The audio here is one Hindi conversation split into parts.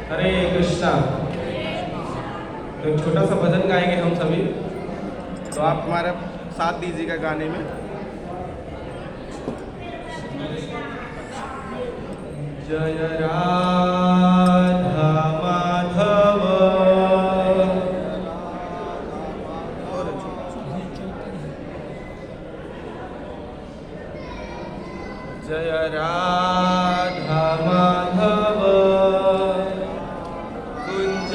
हरे कृष्णा। तो एक छोटा सा भजन गाएंगे हम सभी, तो आप हमारा साथ दीजिएगा गाने में। जय राधा माधव जय राधा माधव कुंज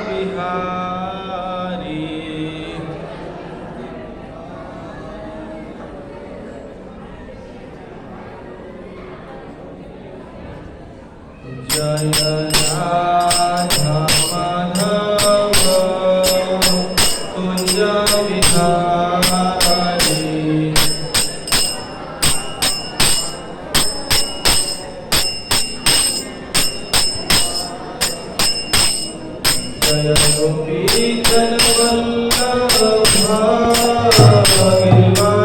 बिहारी। जय राधा माधव कुंज बिहारी। जय गोपी जन वल्लभा Girivardhari.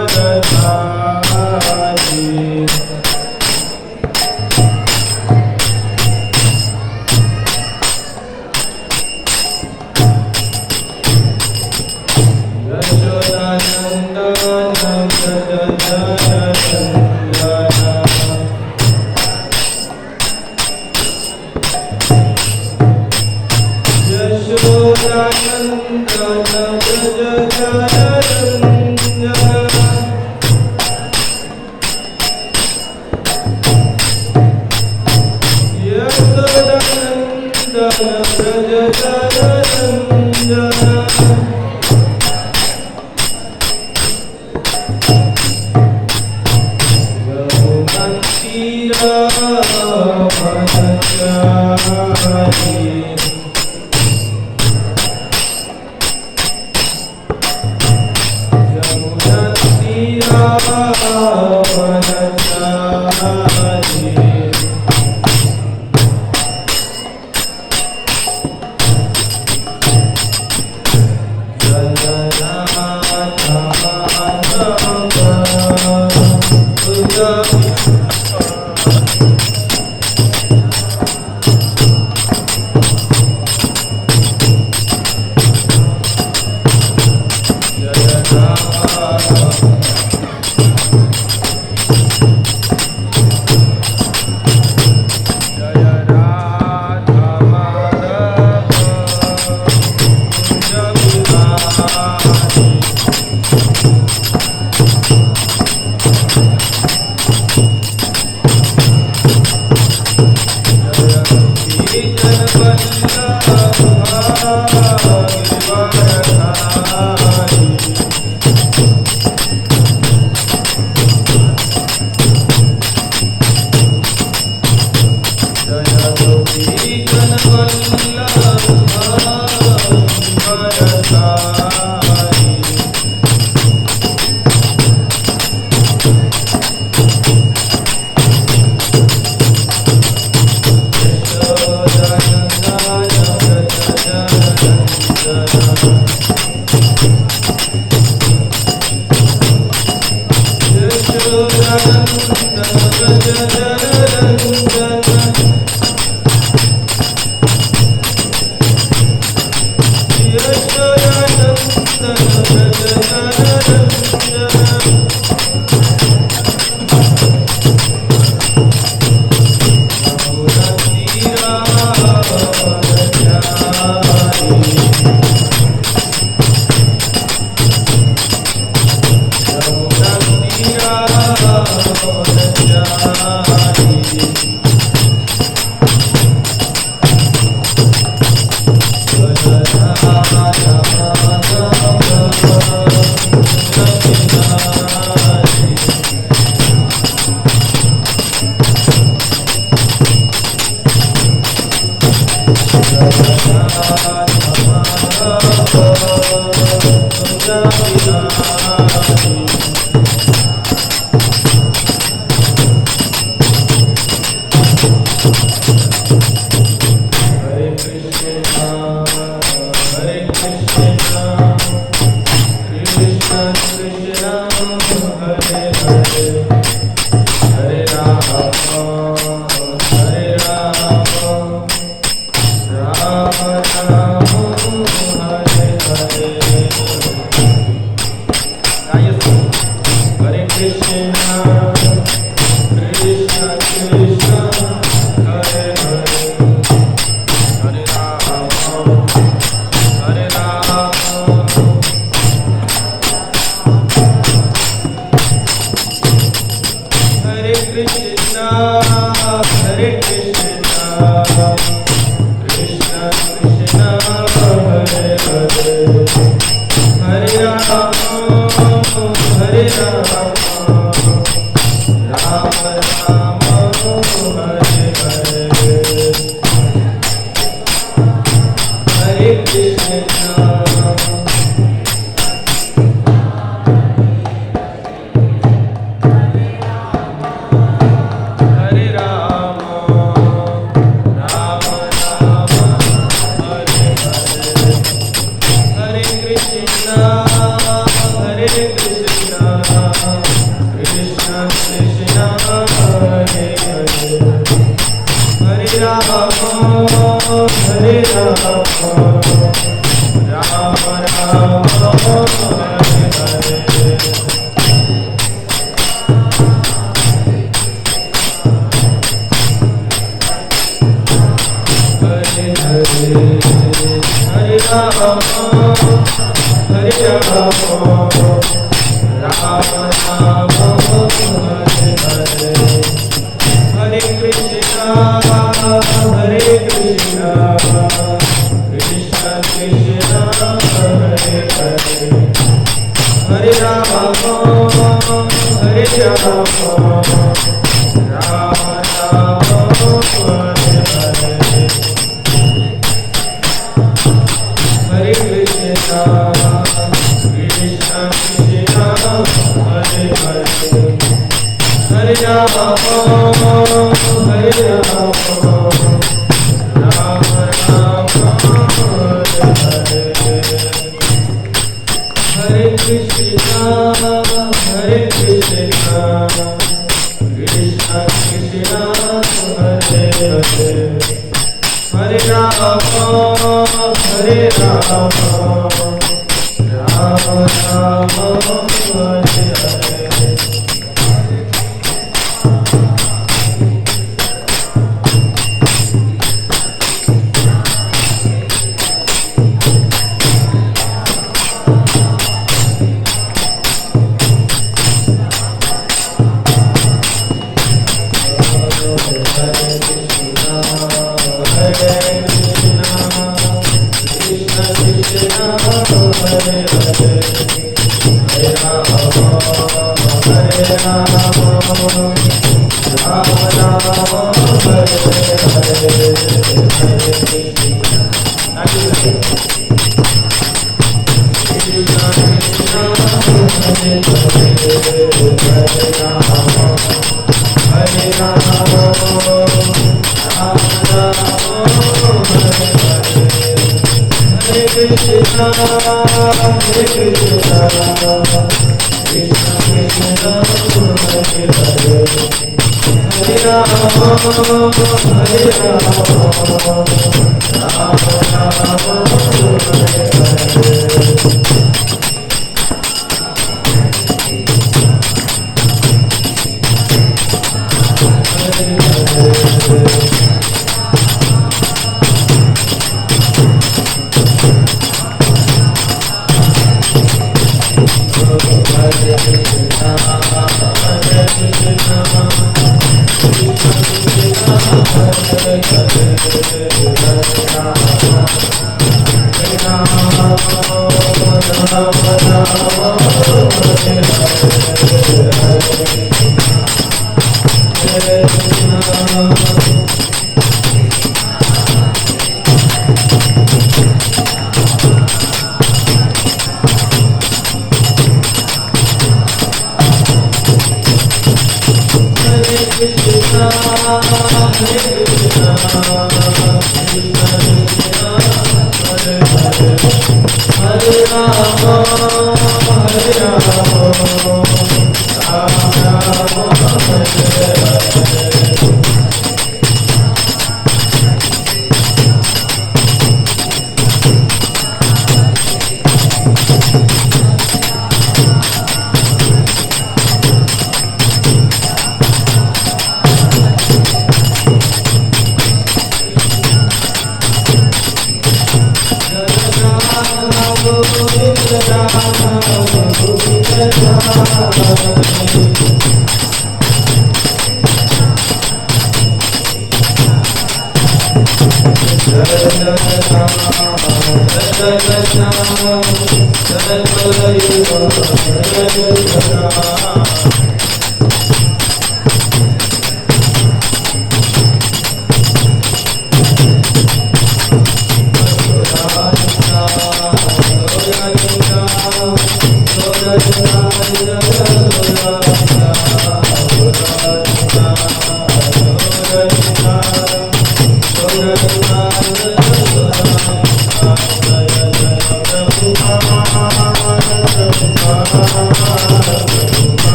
Yashodanandan Vraj जननन्दन। Yashodanandan Vraj जननन्दन। Yashodanandan Vraj जननन्दन। Krishna Krishna Hare Hare Hare Rama Hare Rama Rama Rama Hare Hare Hare Krishna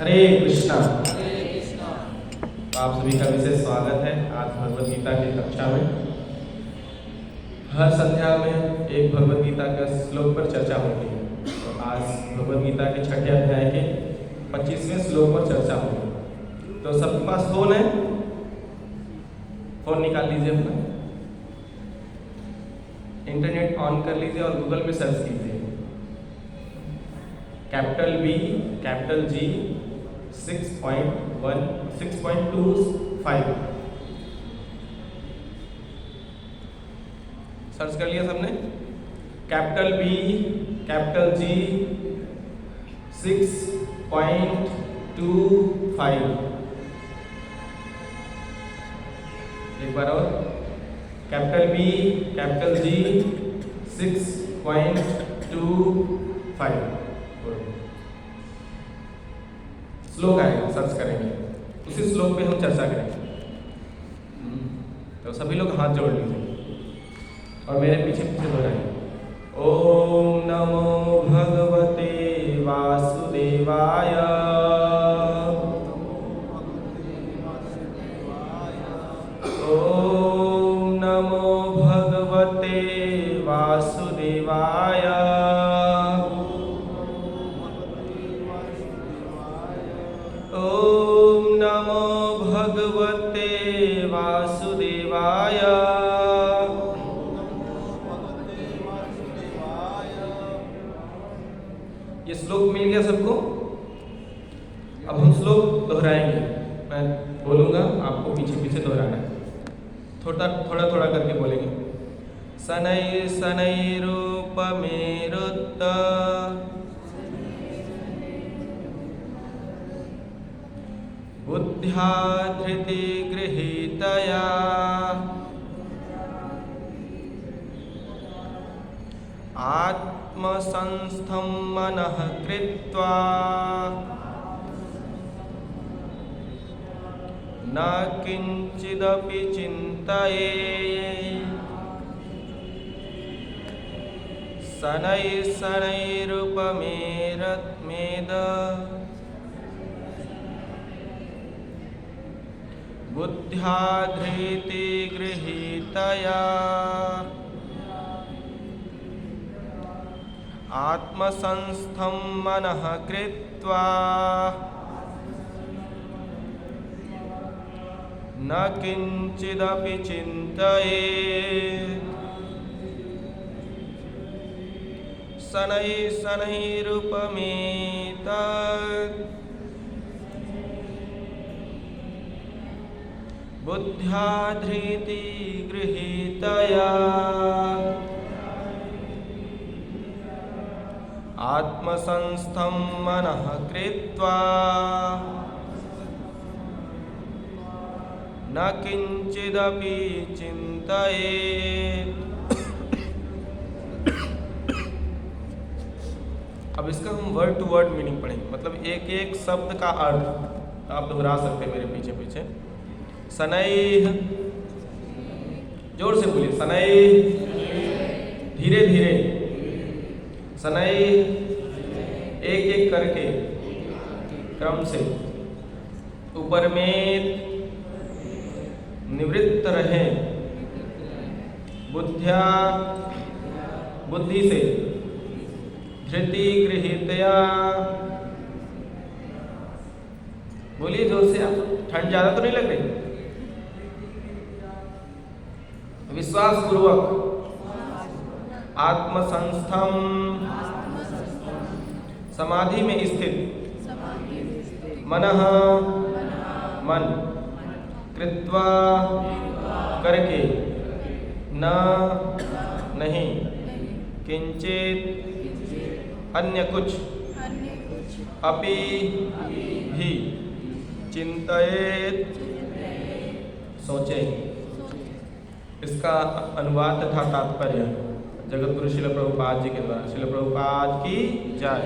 हरे कृष्णा। तो आप सभी का विशेष स्वागत है आज भगवद गीता की कक्षा में। हर संध्या में एक भगवद गीता का श्लोक पर चर्चा होती है। तो आज भगवद गीता के छठे अध्याय के 25वें श्लोक पर चर्चा होगी। तो सबके पास फोन है? फोन निकाल लीजिए अपना, इंटरनेट ऑन कर लीजिए और गूगल पे सर्च कीजिए capital B capital G 6.1 6.25 search कर लिया सबने? Capital B capital G 6.25। एक बार और, कैपिटल B कैपिटल G 6.25 श्लोक आएगा, सर्च करेंगे, उसी श्लोक पे हम चर्चा करेंगे। तो सभी लोग हाथ जोड़ लीजिए और मेरे पीछे पीछे दोहराइए। ओम नमो भगवते वासुदेवाय। ओम नमो भगवते वासुदेवाय। ओम नमो भगवते वासुदेवाय। ये श्लोक मिल गया सबको? अब हम श्लोक दोहराएंगे। मैं बोलूंगा, आपको पीछे पीछे दोहराना है। थोड़ा थोड़ा करके बोलेंगे। शनै शनै रूपमेरुत्त बुद्ध्या धृति गृहीतया आत्मसंस्थं मनः कृत्वा न किंचिदपि चिन्तयेत्। शनै शनैरुपमेद बुद्ध्या धृति गृहीतया आत्मसंस्थं मनः कृत्वा न किंचिदपि चिन्तयेत्। शनै शनैरुपमेतत् बुद्ध्या धृति गृहीतया आत्मसंस्थं मनः कृत्वा न किंचिदपि चिन्तयेत्। अब इसका हम वर्ड टू वर्ड मीनिंग पढ़ेंगे, मतलब एक एक शब्द का अर्थ आप दोहरा सकते हैं मेरे पीछे पीछे। शनैः, जोर से बोलिए, शनैः, धीरे धीरे, शनैः, एक एक करके क्रम से, ऊपर में निवृत्त रहे, बुद्ध्या बुद्धि से, धृति गृहीतया, बोलिए जोर से, आप ठंड ज्यादा तो नहीं लग रही? विश्वास पूर्वक आत्मसंस्थम, समाधि में स्थित, मनः, मन, कृत्वा, करके, न, नहीं, किंचित, अन्य कुछ, अपि, भी, चिंतयेत, सोचे। इसका अनुवाद तथा तात्पर्य जगत गुरु श्रील प्रभुपाद जी के द्वारा, श्रील प्रभुपाद की जय।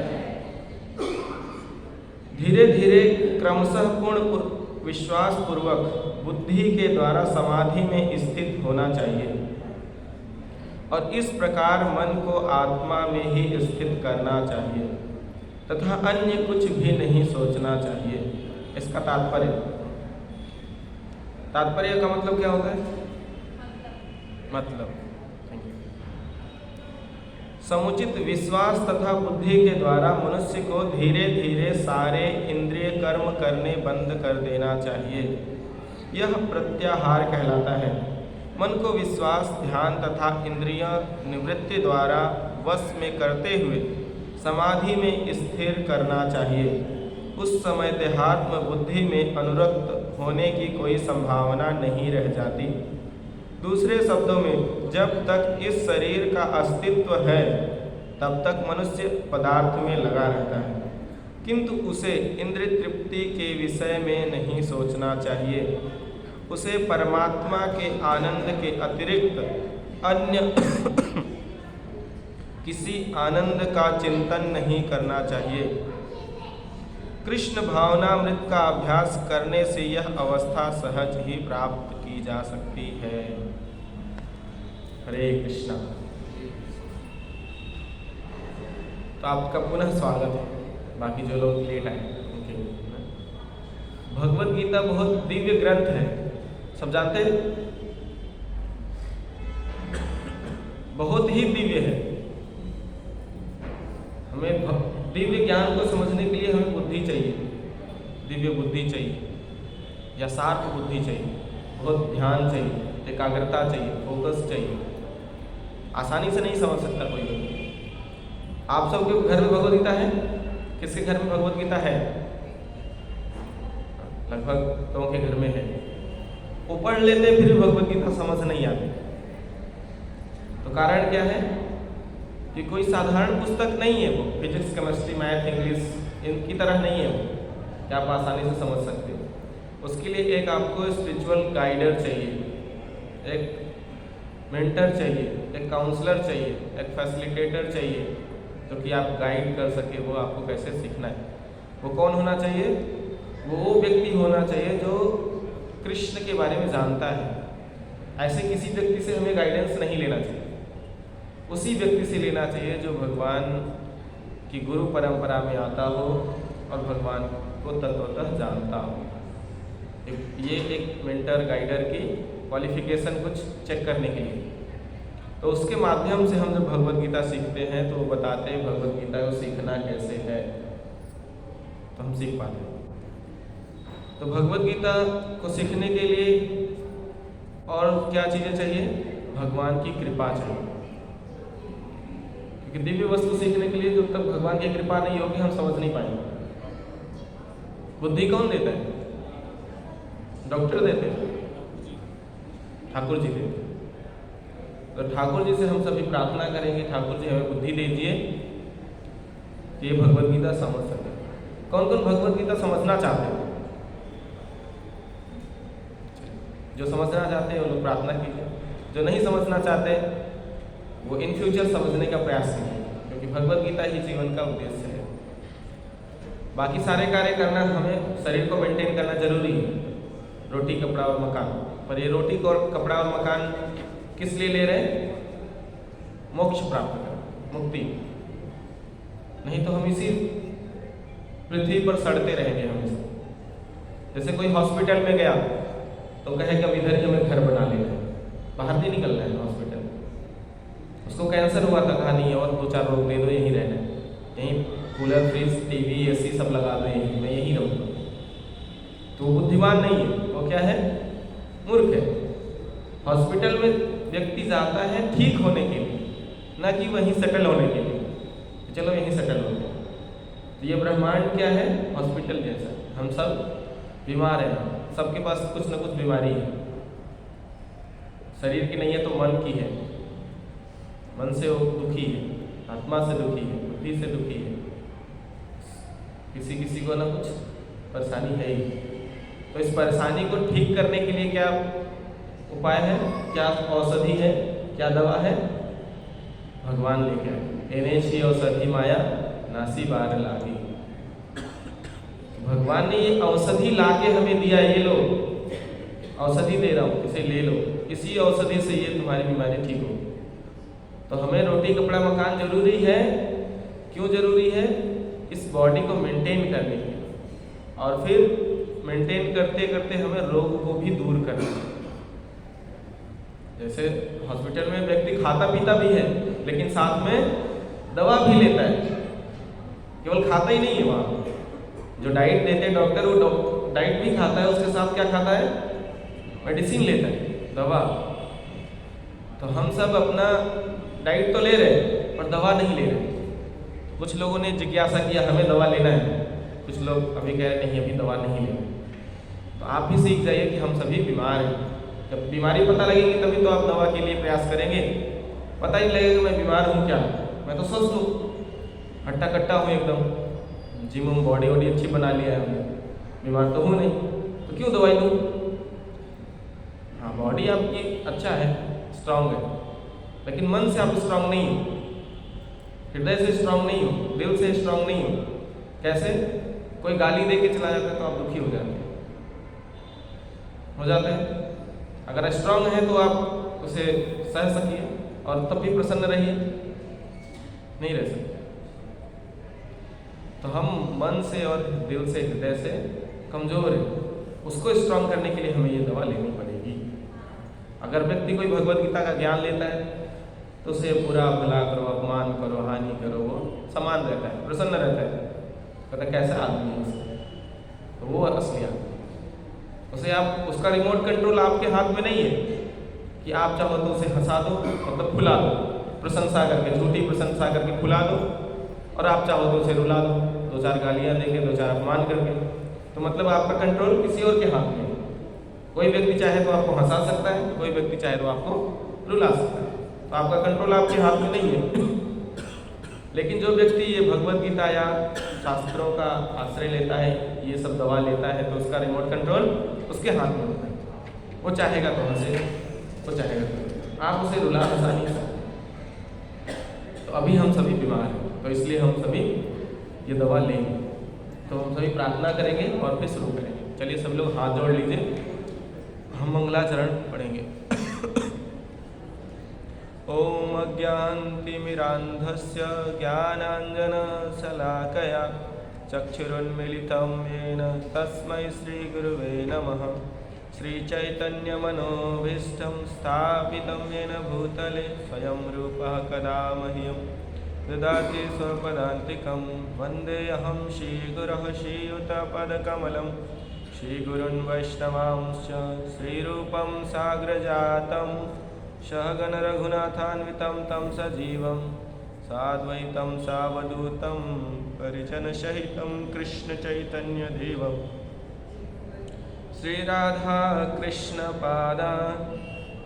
धीरे धीरे क्रमशः पूर्ण विश्वास पूर्वक बुद्धि के द्वारा समाधि में स्थित होना चाहिए और इस प्रकार मन को आत्मा में ही स्थित करना चाहिए तथा अन्य कुछ भी नहीं सोचना चाहिए। इसका तात्पर्य का मतलब क्या होता है? मतलब समुचित विश्वास तथा बुद्धि के द्वारा मनुष्य को धीरे धीरे सारे इंद्रिय कर्म करने बंद कर देना चाहिए। यह प्रत्याहार कहलाता है। मन को विश्वास, ध्यान तथा इंद्रिय निवृत्ति द्वारा वश में करते हुए समाधि में स्थिर करना चाहिए। उस समय देहात्म बुद्धि में अनुरक्त होने की कोई संभावना नहीं रह जाती। दूसरे शब्दों में, जब तक इस शरीर का अस्तित्व है तब तक मनुष्य पदार्थ में लगा रहता है, किंतु उसे इंद्रिय तृप्ति के विषय में नहीं सोचना चाहिए। उसे परमात्मा के आनंद के अतिरिक्त अन्य किसी आनंद का चिंतन नहीं करना चाहिए। कृष्ण भावनामृत का अभ्यास करने से यह अवस्था सहज ही प्राप्त की जा सकती है। हरे कृष्णा। तो आपका पुनः स्वागत है। बाकी जो लोग लेट आए उनके लिए। भगवत गीता बहुत दिव्य ग्रंथ है, सब जानते हैं? बहुत ही दिव्य है। हमें दिव्य ज्ञान को समझने के लिए हमें बुद्धि चाहिए, दिव्य बुद्धि चाहिए या शार्प बुद्धि चाहिए, बहुत ध्यान चाहिए, एकाग्रता चाहिए, फोकस चाहिए। आसानी से नहीं समझ सकता कोई भी। आप सबके घर में भगवत गीता है? किसके घर में भगवत गीता है? लगभग लोगों के घर में है। वो पढ़ लेते फिर भी भगवत गीता समझ नहीं आती। तो कारण क्या है कि कोई साधारण पुस्तक नहीं है। वो फिजिक्स, केमिस्ट्री, मैथ, इंग्लिश इनकी तरह नहीं है वो कि आप आसानी से समझ सकते हो। उसके लिए एक आपको स्पिरिचुअल गाइडर चाहिए, एक मेंटर चाहिए, एक काउंसलर चाहिए, एक फैसिलिटेटर चाहिए जो कि आप गाइड कर सके वो आपको कैसे सीखना है। वो कौन होना चाहिए? वो व्यक्ति होना चाहिए जो कृष्ण के बारे में जानता है। ऐसे किसी व्यक्ति से हमें गाइडेंस नहीं लेना चाहिए। उसी व्यक्ति से लेना चाहिए जो भगवान की गुरु परंपरा में आता हो और भगवान को तत्वतः जानता हो। ये एक मेंटर गाइडर की क्वालिफिकेशन कुछ चेक करने के लिए। तो उसके माध्यम से हम जब भगवत गीता सीखते हैं तो वो बताते हैं भगवत गीता को सीखना कैसे है, तो हम सीख पाते हैं। तो भगवत गीता को सीखने के लिए और क्या चीज़ें चाहिए? भगवान की कृपा चाहिए। क्योंकि दिव्य वस्तु सीखने के लिए जब तक भगवान की कृपा नहीं होगी हम समझ नहीं पाएंगे। बुद्धि कौन देता है? डॉक्टर देते हैं, ठाकुर जी देते हैं। तो ठाकुर जी से हम सभी प्रार्थना करेंगे, ठाकुर जी हमें बुद्धि दीजिए कि ये भगवत गीता समझ सके। कौन कौन भगवत गीता समझना चाहते हैं? जो समझना चाहते हैं वो लोग प्रार्थना कीजिए। जो नहीं समझना चाहते वो इन फ्यूचर समझने का प्रयास कीजिए, क्योंकि भगवत गीता ही जीवन का उद्देश्य है। बाकी सारे कार्य करना, हमें शरीर को मेंटेन करना जरूरी है, रोटी कपड़ा और मकान। पर ये रोटी और कपड़ा और मकान किस लिए ले रहे हैं? मोक्ष प्राप्त कर, मुक्ति। नहीं तो हम इसी पृथ्वी पर सड़ते रहेंगे हमेशा। जैसे कोई हॉस्पिटल में गया तो कहे कि अब इधर ही हमें घर बना लेना है, बाहर नहीं निकलना है हॉस्पिटल। उसको कैंसर हुआ था, कहा नहीं और 2-4 रोग दे दो, यहीं रहना है, यहीं कूलर फ्रिज टीवी एसी सब लगा दो, यहीं मैं यहीं रहूँगा। तो बुद्धिमान नहीं है, वो क्या है, मूर्ख है। हॉस्पिटल में व्यक्ति जाता है ठीक होने के लिए, ना कि वहीं सेटल होने के लिए, चलो यहीं सेटल हो गए। तो ये ब्रह्मांड क्या है, हॉस्पिटल जैसा। हम सब बीमार हैं, सबके पास कुछ ना कुछ बीमारी है। शरीर की नहीं है तो मन की है, मन से वो दुखी है, आत्मा से दुखी है, बुद्धि से दुखी है, किसी किसी को ना कुछ परेशानी है ही। तो इस परेशानी को ठीक करने के लिए क्या उपाय है, क्या औषधि है, क्या दवा है, भगवान लेके आए। एनेशी औषधि माया नासी बार लागी। भगवान ने ये औषधि लाके हमें दिया, ये लो औषधि दे रहा हूँ, इसे ले लो, इसी औषधि से ये तुम्हारी बीमारी ठीक हो। तो हमें रोटी कपड़ा मकान जरूरी है। क्यों जरूरी है, इस बॉडी को मेंटेन करने के लिए, और फिर मेंटेन करते करते हमें रोग को भी दूर करना है। जैसे हॉस्पिटल में व्यक्ति खाता पीता भी है, लेकिन साथ में दवा भी लेता है, केवल खाता ही नहीं है। वहाँ जो डाइट देते हैं डॉक्टर, वो डाइट भी खाता है, उसके साथ क्या खाता है, मेडिसिन लेता है, दवा। तो हम सब अपना डाइट तो ले रहे हैं पर दवा नहीं ले रहे। कुछ लोगों ने जिज्ञासा किया हमें दवा लेना है, कुछ लोग अभी कह रहे नहीं अभी दवा नहीं लेना। तो आप भी सीख जाइए कि हम सभी बीमार हैं। जब बीमारी पता लगेगी तभी तो आप दवा के लिए प्रयास करेंगे। पता ही लगेगा मैं बीमार हूँ क्या, मैं तो स्वस्थ हूँ, हट्टा कट्टा हूँ एकदम, जिम में बॉडी वॉडी अच्छी बना लिया है हमने, बीमार तो हूँ नहीं, तो क्यों दवाई लूँ। हाँ, बॉडी आपकी अच्छा है, स्ट्रांग है, लेकिन मन से आप स्ट्रांग नहीं हो, हृदय से स्ट्रांग नहीं हो, दिल से स्ट्रांग नहीं हो। कैसे, कोई गाली दे के चला जाता है तो आप दुखी हो जाते हैं। अगर स्ट्रांग है तो आप उसे सह सकिए और तब भी प्रसन्न रहिए, नहीं रह सकते। तो हम मन से और दिल से, हृदय से कमजोर हैं, उसको स्ट्रांग करने के लिए हमें ये दवा लेनी पड़ेगी। अगर व्यक्ति कोई भगवद गीता का ज्ञान लेता है तो उसे बुरा भला करो, अपमान करो, हानि करो, वो समान रहता है, प्रसन्न रहता है, कहता कैसा आदमी है उससे, तो वो असली आदमी। उसे आप, उसका रिमोट कंट्रोल आपके हाथ में नहीं है कि आप चाहो तो उसे हंसा दो, मतलब फुला दो, प्रशंसा करके, झूठी प्रशंसा करके फुला दो, और आप चाहो तो उसे रुला दो, 2-4 गालियाँ देके, 2-4 अपमान करके। तो मतलब आपका कंट्रोल किसी और के हाथ में है। कोई व्यक्ति चाहे तो आपको हंसा सकता है, कोई व्यक्ति चाहे तो आपको रुला सकता है, तो आपका कंट्रोल आपके हाथ में नहीं है। लेकिन जो व्यक्ति ये भगवद गीता या शास्त्रों का आश्रय लेता है, ये सब दवा लेता है, तो उसका रिमोट कंट्रोल उसके हाथ में होता है। वो चाहेगा तो हंसे, वो चाहेगा तो, आप उसे रुला हंसा नहीं सकते। तो अभी हम सभी बीमार हैं, तो इसलिए हम सभी ये दवा लेंगे। तो हम सभी प्रार्थना करेंगे और फिर शुरू करेंगे। चलिए सब लोग हाथ जोड़ लीजिए, हम मंगलाचरण पढ़ेंगे। ओम अज्ञानतिमिरान्धस्य ज्ञानाञ्जनशलाकया चक्षुरुन्मीलितं येन तस्मै श्रीगुरुवे नमः। श्रीचैतन्यमनोभीष्टं स्थापितं येन भूतले स्वयं रूपः कदा मह्यं ददाति स्वपदान्तिकं। वन्देऽहं श्रीगुरः श्रीयुतपदकमलं श्रीगुरुन् वैष्णवांश्च श्रीरूपं साग्रजातं सहगण रघुनाथान्वितं तं सजीवं साद्वैतं सावधूतं परिजनसहितं कृष्णचैतन्यदेवं श्रीराधा कृष्णपादा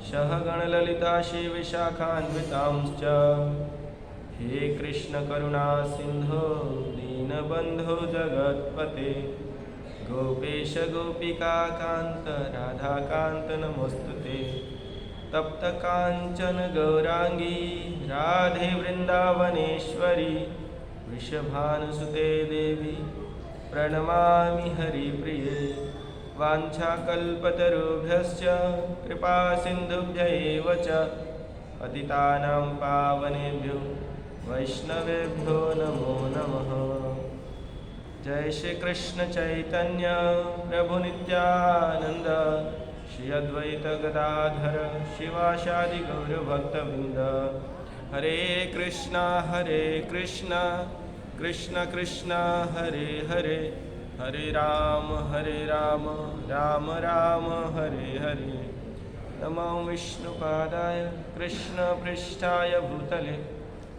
सहगणललिता श्रीविशाखान्वितांश्च। हे कृष्ण करुणा सिंधो दीनबन्धो जगत्पते गोपेश गोपिका कांत राधाकांत नमोस्तुते। तप्त कांचन गौरांगी राधे वृंदावनेश्वरी वृषभानुसुते देवी प्रणमामि हरिप्रिये। वाञ्छाकल्पतरुभ्यश्च कृपा सिन्धुभ्य एव च पतितानां पावनेभ्यो वैष्णवेभ्यो नमो नमः। जय श्री कृष्ण चैतन्य प्रभु नित्यानंद श्री अद्वैत गदाधर शिवासादि गौरभक्तवृंद। हरे कृष्णा कृष्ण कृष्ण हरे हरे, हरे राम राम राम हरे हरे। नमो विष्णुपादाय कृष्णपृष्ठाय भूतले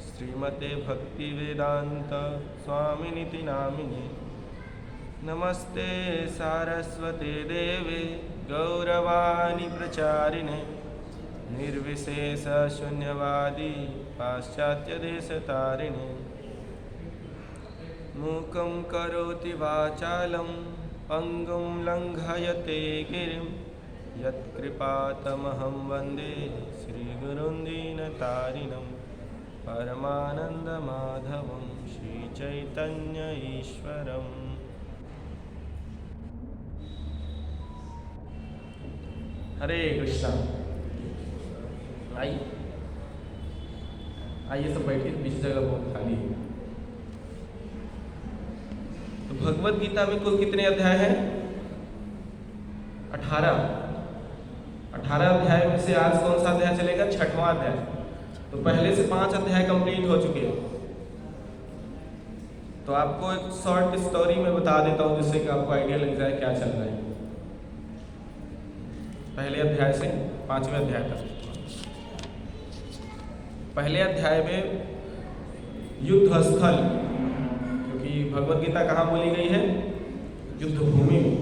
श्रीमते भक्तिवेदांत स्वामिनिति नामिने। नमस्ते सारस्वते देवे गौरवाणी प्रचारिणे, निर्विशेष शून्यवादी पाश्चात्यदेशतारिणे। मूकं करोति वाचालं पंगुं लंघयते गिरिं, यत्कृपातमहं वन्दे श्रीगुरुं दीनतारिणं। परमानन्दमाधवं श्रीचैतन्य ईश्वरम्। हरे कृष्णा। आइए सब बैठिए, बीच जगह बहुत खाली है। तो भगवत गीता में कुल कितने अध्याय हैं? 18। 18 अध्याय में से आज कौन सा अध्याय चलेगा? 6वां अध्याय। तो पहले से 5 अध्याय कंप्लीट हो चुके हैं। तो आपको एक शॉर्ट स्टोरी में बता देता हूँ जिससे कि आपको आइडिया लग जाए क्या चल रहा है पहले अध्याय से 5वें अध्याय तक। पहले अध्याय में युद्ध स्थल, क्योंकि भगवत गीता कहाँ बोली गई है? युद्ध भूमि में।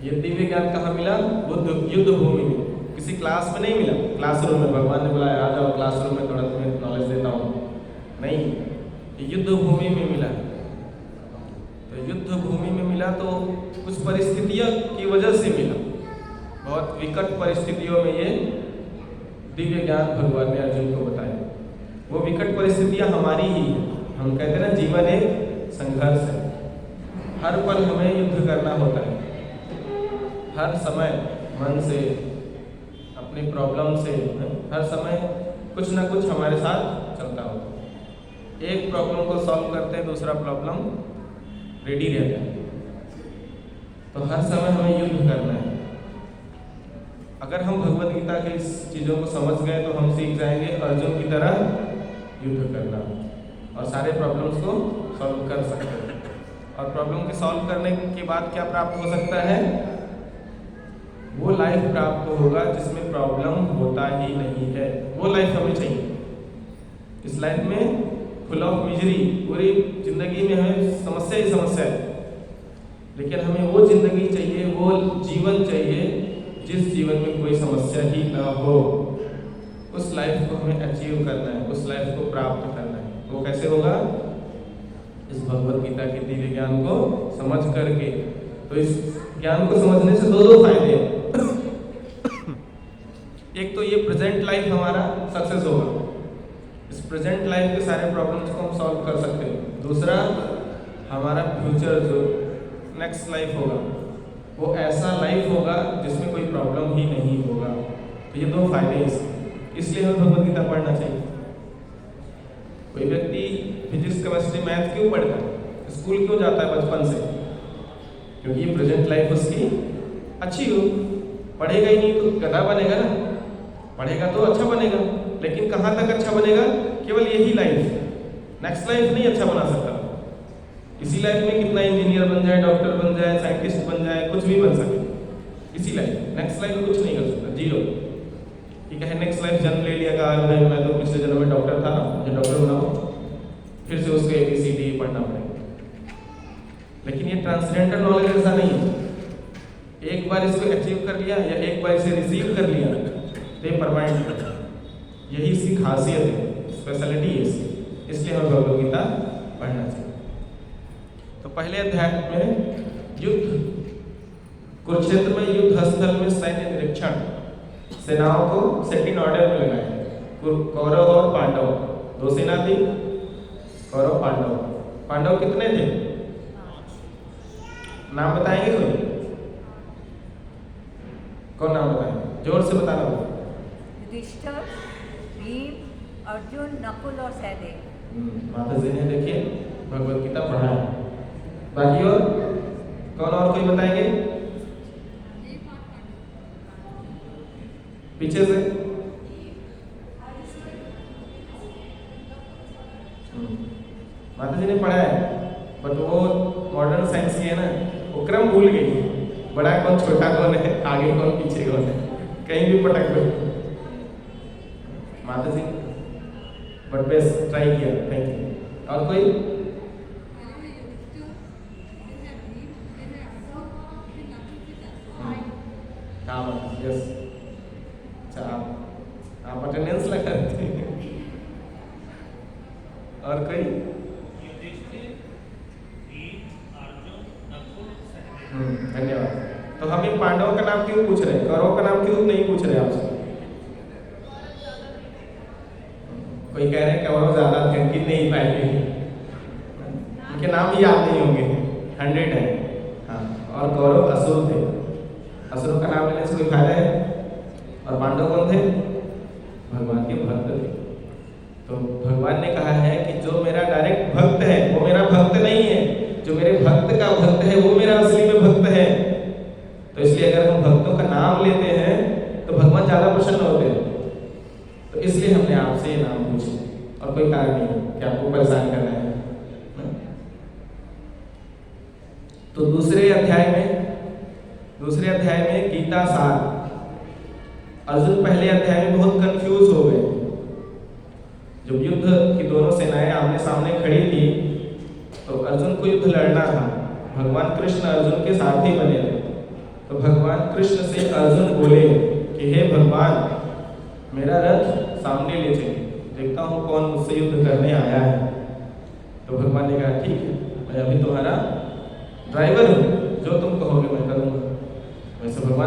ये दिव्य ज्ञान कहाँ मिला? युद्ध भूमि में। किसी क्लास में नहीं मिला, क्लासरूम में भगवान ने बुलाया, आ जाओ क्लासरूम में थोड़ा तुम्हें नॉलेज देता हूँ। नहीं, युद्ध भूमि में मिला। तो युद्ध भूमि में मिला तो कुछ परिस्थितियों की वजह से मिला। बहुत विकट परिस्थितियों में ये दिव्य ज्ञान भगवान ने अर्जुन को बताया। वो विकट परिस्थितियां हमारी ही है। हम कहते हैं ना, जीवन एक संघर्ष है। हर पल हमें युद्ध करना होता है। हर समय मन से, अपनी प्रॉब्लम से, हर समय कुछ ना कुछ हमारे साथ चलता होता है। एक प्रॉब्लम को सॉल्व करते हैं, दूसरा प्रॉब्लम रेडी रहता है। तो हर समय हमें युद्ध करना है। अगर हम भगवत गीता के इस चीज़ों को समझ गए तो हम सीख जाएंगे अर्जुन की तरह युद्ध करना और सारे प्रॉब्लम्स को सॉल्व कर सकते हैं। और प्रॉब्लम के सॉल्व करने के बाद क्या प्राप्त हो सकता है? वो लाइफ प्राप्त होगा जिसमें प्रॉब्लम होता ही नहीं है। वो लाइफ हमें चाहिए। इस लाइफ में फुल ऑफ मिजरी, पूरी जिंदगी में हमें समस्या ही समस्या है, लेकिन हमें वो जिंदगी चाहिए, वो जीवन चाहिए जिस जीवन में कोई समस्या ही ना हो। उस लाइफ को हमें अचीव करना है, उस लाइफ को प्राप्त करना है। वो कैसे होगा? इस भगवत गीता के दिव्य ज्ञान को समझ करके। तो इस ज्ञान को समझने से दो फायदे हैं। एक तो ये प्रेजेंट लाइफ हमारा सक्सेस होगा, इस प्रेजेंट लाइफ के सारे प्रॉब्लम्स को हम सॉल्व कर सकते हैं। दूसरा, हमारा फ्यूचर जो नेक्स्ट लाइफ होगा वो ऐसा लाइफ होगा जिसमें कोई प्रॉब्लम ही नहीं होगा। तो ये दो फायदे हैं इसलिए हमें भगवत गीता पढ़ना चाहिए। कोई व्यक्ति फिजिक्स, केमिस्ट्री, मैथ क्यों पढ़ता है? स्कूल क्यों जाता है बचपन से? क्योंकि ये प्रेजेंट लाइफ उसकी अच्छी हो। पढ़ेगा ही नहीं तो गधा बनेगा ना। पढ़ेगा तो अच्छा बनेगा, लेकिन कहाँ तक अच्छा बनेगा? केवल यही लाइफ, नेक्स्ट लाइफ नहीं अच्छा बना सकता। इसी लाइफ में कितना इंजीनियर बन जाए, डॉक्टर बन जाए, साइंटिस्ट बन जाए, कुछ भी बन सके इसी लाइफ। नेक्स्ट लाइफ में कुछ नहीं कर सकता, जीरो। ठीक है, नेक्स्ट लाइफ जन्म ले लिया का भाई मैं तो पिछले जन्म में डॉक्टर था, मुझे डॉक्टर बनाओ, फिर से उसको ABCD पढ़ना पड़ेगा। लेकिन ये ट्रांसडेंटल नॉलेज ऐसा नहीं है। एक बार इसको अचीव कर लिया या एक बार इसे रिसीव कर लिया तो ये परमानेंट। यही इसकी खासियत है, स्पेशलिटी है इसकी। इसलिए हमें भगवद गीता पढ़ना चाहिए। तो पहले अध्याय में युद्ध, कुरुक्षेत्र में युद्ध स्थल में सैन्य निरीक्षण, सेनाओं को सेटिंग ऑर्डर में लगाए। कौरव और पांडव, दो सेना थी, कौरव पांडव। पांडव कितने थे? नाम बताएंगे कोई? कौन नाम बताएंगे? जोर से बताना होगा। युधिष्ठिर, भीम, अर्जुन, नकुल और सहदेव। माता जी ने देखिए भगवत गीता पढ़ा है। बाकी और कौन और कोई बताएंगे? पीछे से माता जी ने पढ़ा है, बट वो मॉडर्न साइंस की है ना, वो क्रम भूल गई, बड़ा कौन छोटा कौन है, आगे कौन पीछे कौन है, कहीं भी पटक दो। माता जी बट बेस्ट ट्राई किया, थैंक यू। और कोई? हाँ यस, अच्छा आप अटेंडेंस लगा थे। और कोई? धन्यवाद। तो हम इन पांडवों का नाम क्यों पूछ रहे हैं, कौरवों का नाम क्यों नहीं पूछ रहे आपसे? कोई कह रहे हैं कौरव ज्यादा थे, गिन नहीं पाएंगे, उनके नाम ही याद नहीं होंगे, 100 है। हाँ, और कौरव असुर थे, असुरों का नाम लेने से कोई फायदा है? और पांडव कौन थे? भगवान के भक्त थे। तो भगवान ने कहा है कि जो मेरा डायरेक्ट भक्त है वो मेरा भक्त नहीं है, जो मेरे भक्त का भक्त है वो मेरा असली में भक्त है। तो इसलिए अगर हम भक्तों का नाम लेते हैं तो भगवान ज्यादा प्रसन्न होते हैं। तो इसलिए हमने आपसे ये नाम पूछे, और कोई कारण नहीं कि आपको परेशान करना है। तो दूसरे अध्याय में गीता सार, अर्जुन पहले अध्याय में बहुत कंफ्यूज हो गए। जब युद्ध की दोनों सेनाएं आमने सामने खड़ी थी तो अर्जुन को युद्ध लड़ना था, भगवान कृष्ण अर्जुन के सारथी बने थे। तो भगवान कृष्ण से अर्जुन बोले कि हे भगवान, मेरा रथ सामने ले चलिए, देखता हूँ कौन मुझसे युद्ध करने आया है। तो भगवान ने कहा ठीक है, मैं अभी तुम्हारा ड्राइवर हूँ, जो तुम कहोगे मैं करूँगा। वैसे भगवान